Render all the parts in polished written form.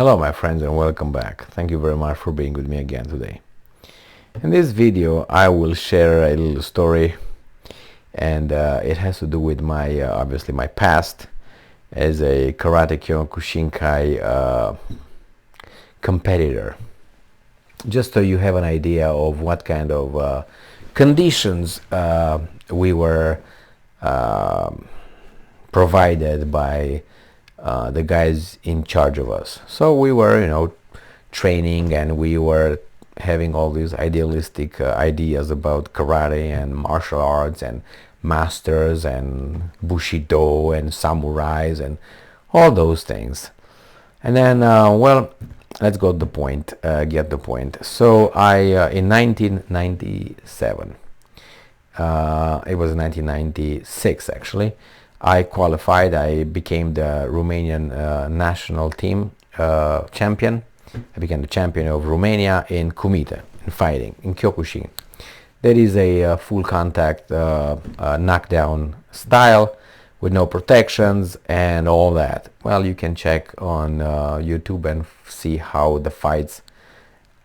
Hello my friends and welcome back. Thank you very much for being with me again today. In this video I will share a little story and it has to do with my obviously my past as a karate Kyokushin competitor. Just so you have an idea of what kind of conditions we were provided by the guys in charge of us. So we were, training, and we were having all these idealistic ideas about karate and martial arts and masters and bushido and samurais and all those things. And then, let's go to the point, get the point. So I, in 1997, it was 1996 actually, I qualified. I became the Romanian national team champion. I became the champion of Romania in Kumite, in fighting, in Kyokushin. That is a full contact knockdown style with no protections and all that. Well, you can check on YouTube and see how the fights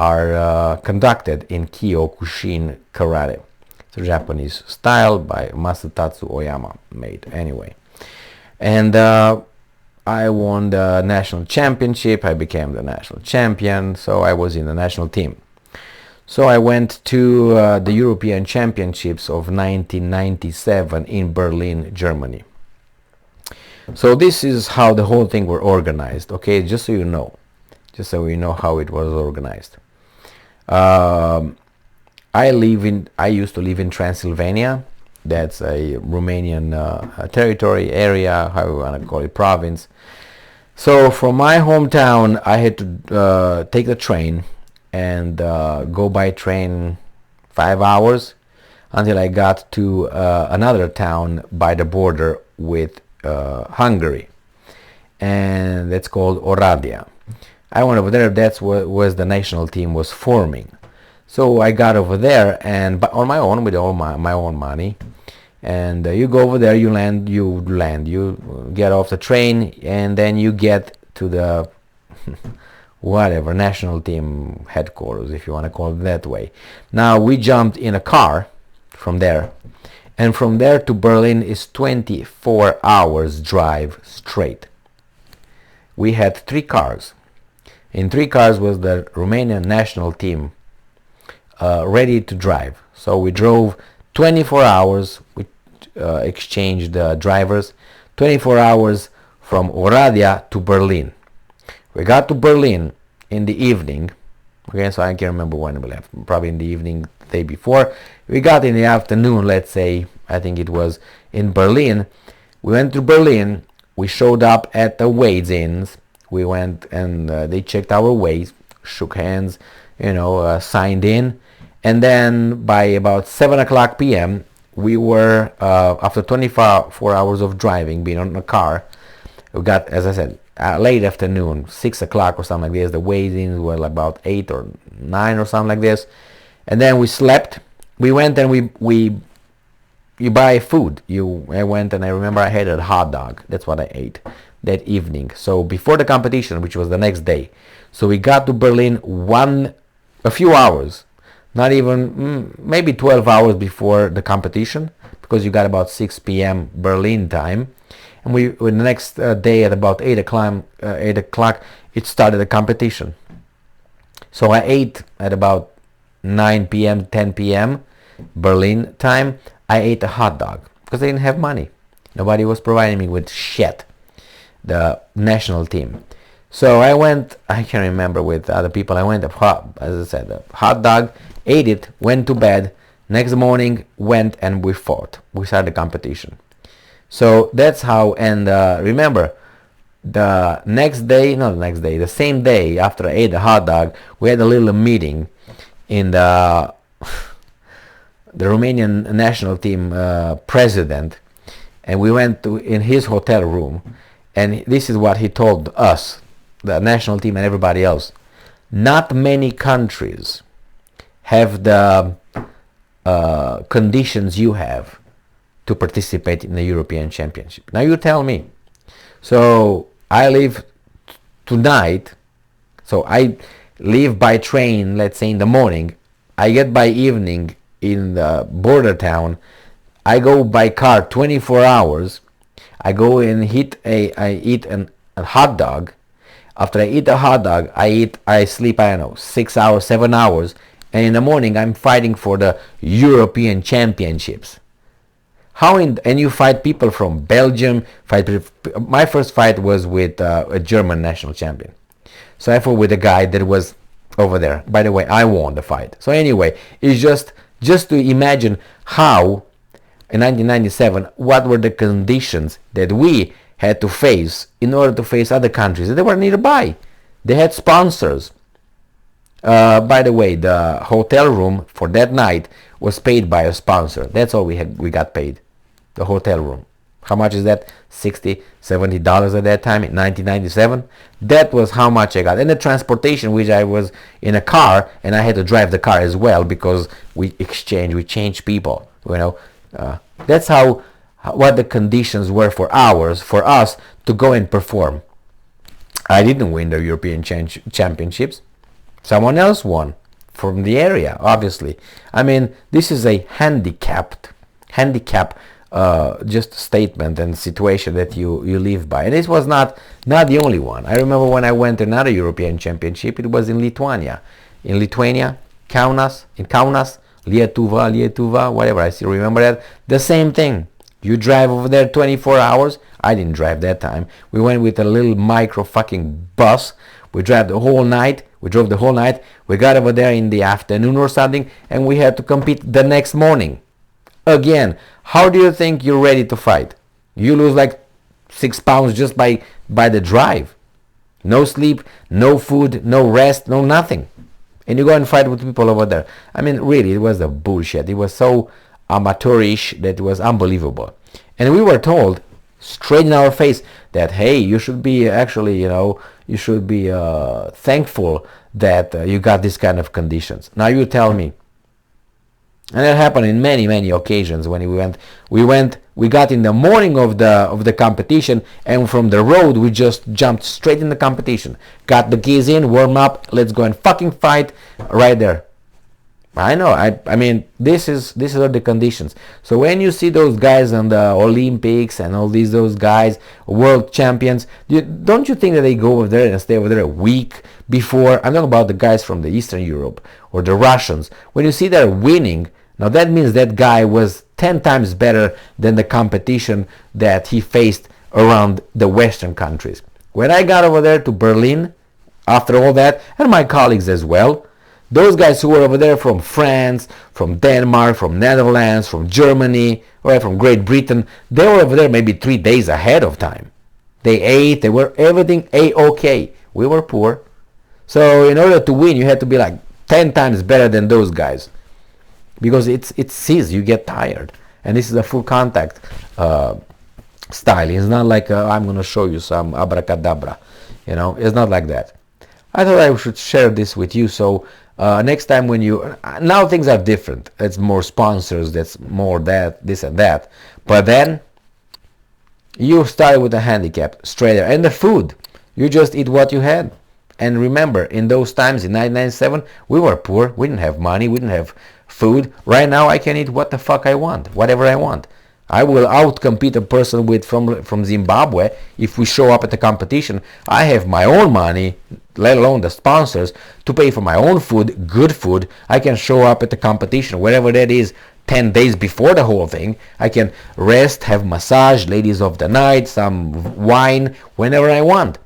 are conducted in Kyokushin karate. It's a Japanese style by Masatatsu Oyama made anyway. And I won the national championship. I became the national champion, so I was in the national team. So I went to the European Championships of 1997 in Berlin, Germany. So this is how the whole thing were organized, okay, just so you know how it was organized. I used to live in Transylvania. That's a Romanian territory, area, how you want to call it, province. So from my hometown, I had to take the train and go by train 5 hours until I got to another town by the border with Hungary, and that's called Oradea. I went over there. That's what was the national team was forming. So I got over there and on my own with all my own money, and you go over there, you get off the train, and then you get to the whatever national team headquarters, if you want to call it that way. Now we jumped in a car from there, and from there to Berlin is 24 hours drive straight. We had 3 cars. In 3 cars was the Romanian national team ready to drive. So we drove 24 hours. We exchanged drivers. 24 hours from Oradea to Berlin. We got to Berlin in the evening. Okay, so I can't remember when we left. Probably in the evening, the day before. We got in the afternoon, let's say. I think it was in Berlin. We went to Berlin. We showed up at the weigh-ins. We went and they checked our weights, shook hands, signed in. And then by about 7 o'clock p.m., we were, after 24 hours of driving, being on a car, we got, as I said, late afternoon, 6 o'clock or something like this. The weigh-ins were about 8 or 9 or something like this. And then we slept. We went and you buy food. I went and I remember I had a hot dog. That's what I ate that evening. So before the competition, which was the next day. So we got to Berlin a few hours. Not even, maybe 12 hours before the competition, because you got about 6 p.m. Berlin time. And the next day at about 8 o'clock, it started the competition. So I ate at about 9 p.m., 10 p.m. Berlin time. I ate a hot dog because I didn't have money. Nobody was providing me with shit, the national team. So I went, I can't remember with other people, I went, as I said, a hot dog, ate it, went to bed. Next morning, went and we fought. We started the competition. So that's how, and remember, the same day after I ate the hot dog, we had a little meeting in the Romanian national team president, and we went in his hotel room, and this is what he told us, the national team and everybody else. Not many countries have the conditions you have to participate in the European Championship. Now you tell me. So I leave tonight So I leave by train, let's say in the morning. I get by evening in the border town. I go by car 24 hours. I go and I eat a hot dog. After I eat a hot dog, I sleep, I don't know, 6 hours, 7 hours. And in the morning, I'm fighting for the European Championships. And you fight people from Belgium. My first fight was with a German national champion. So I fought with a guy that was over there. By the way, I won the fight. So anyway, it's just to imagine how in 1997, what were the conditions that we had to face in order to face other countries that were nearby. They had sponsors. By the way, the hotel room for that night was paid by a sponsor. That's all we got paid. The hotel room. How much is that? $60, $70 at that time in 1997. That was how much I got. And the transportation, which I was in a car, and I had to drive the car as well because we changed people. That's what the conditions were for us to go and perform. I didn't win the European Championships. Someone else won from the area, obviously. I mean, this is a handicap just statement and situation that you live by. And this was not the only one. I remember when I went to another European Championship, it was in Lithuania. Kaunas, Lietuva, whatever, I still remember that. The same thing. You drive over there 24 hours. I didn't drive that time. We went with a little micro fucking bus. We drove the whole night. We got over there in the afternoon or something, and we had to compete the next morning. Again, how do you think you're ready to fight? You lose like 6 pounds just by the drive. No sleep, no food, no rest, no nothing. And you go and fight with people over there. I mean, really, it was a bullshit. It was so amateurish that it was unbelievable. And we were told straight in our face that, hey, you should be actually, you should be thankful that you got this kind of conditions. Now you tell me. And that happened in many, many occasions when we got in the morning of the competition, and from the road we just jumped straight in the competition. Got the keys in, warm up, let's go and fucking fight right there. I know, I mean, these are the conditions. So when you see those guys on the Olympics and all those guys, world champions, don't you think that they go over there and stay over there a week before? I'm talking about the guys from the Eastern Europe or the Russians. When you see they're winning, now that means that guy was 10 times better than the competition that he faced around the Western countries. When I got over there to Berlin, after all that, and my colleagues as well, those guys who were over there from France, from Denmark, from Netherlands, from Germany, or from Great Britain, they were over there maybe 3 days ahead of time. They ate, they were everything A-okay. We were poor. So in order to win, you had to be like 10 times better than those guys. Because it's easy, you get tired. And this is a full contact style. It's not like I'm going to show you some abracadabra. It's not like that. I thought I should share this with you, so next time when now things are different. It's more sponsors, that's more this and that. But then you start with a handicap straight there. And the food, you just eat what you had. And remember, in those times, in 1997, we were poor. We didn't have money. We didn't have food. Right now, I can eat what the fuck I want, whatever I want. I will outcompete a person from Zimbabwe if we show up at the competition. I have my own money, let alone the sponsors, to pay for my own food, good food. I can show up at the competition, wherever that is, 10 days before the whole thing. I can rest, have massage, ladies of the night, some wine, whenever I want.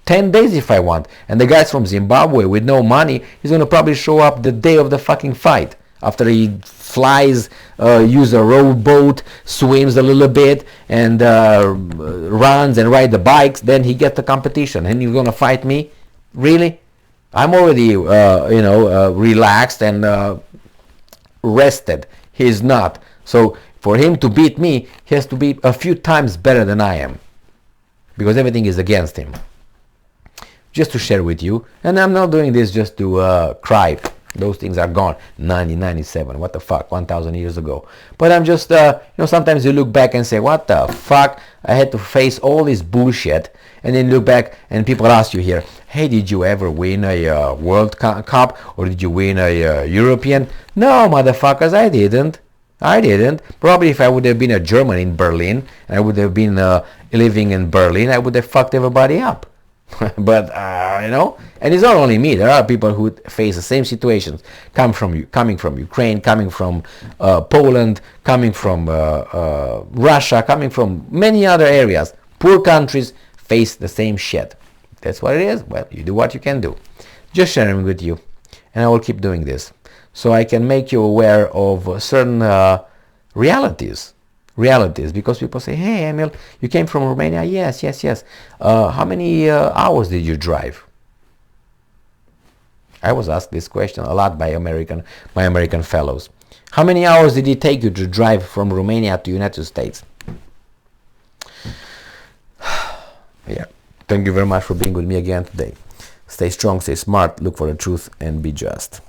10 days if I want. And the guys from Zimbabwe with no money, he's going to probably show up the day of the fucking fight. After he flies, use a rowboat, swims a little bit, and runs and rides the bikes, then he gets the competition. And you're going to fight me? Really? I'm already, relaxed and rested. He's not. So for him to beat me, he has to be a few times better than I am. Because everything is against him. Just to share with you. And I'm not doing this just to cry Those things are gone. 1997, what the fuck, 1,000 years ago. But I'm just, sometimes you look back and say, what the fuck, I had to face all this bullshit. And then look back and people ask you here, hey, did you ever win a World Cup or did you win a European? No, motherfuckers, I didn't. Probably if I would have been a German in Berlin, and I would have been living in Berlin, I would have fucked everybody up. But and it's not only me. There are people who face the same situations, coming from Ukraine, coming from Poland, coming from Russia, coming from many other areas. Poor countries face the same shit. That's what it is. Well, you do what you can do. Just sharing with you, and I will keep doing this, so I can make you aware of certain realities, because people say, hey, Emil, you came from Romania? Yes. How many hours did you drive? I was asked this question a lot by my American fellows. How many hours did it take you to drive from Romania to United States? Yeah. Thank you very much for being with me again today. Stay strong, stay smart, look for the truth, and be just.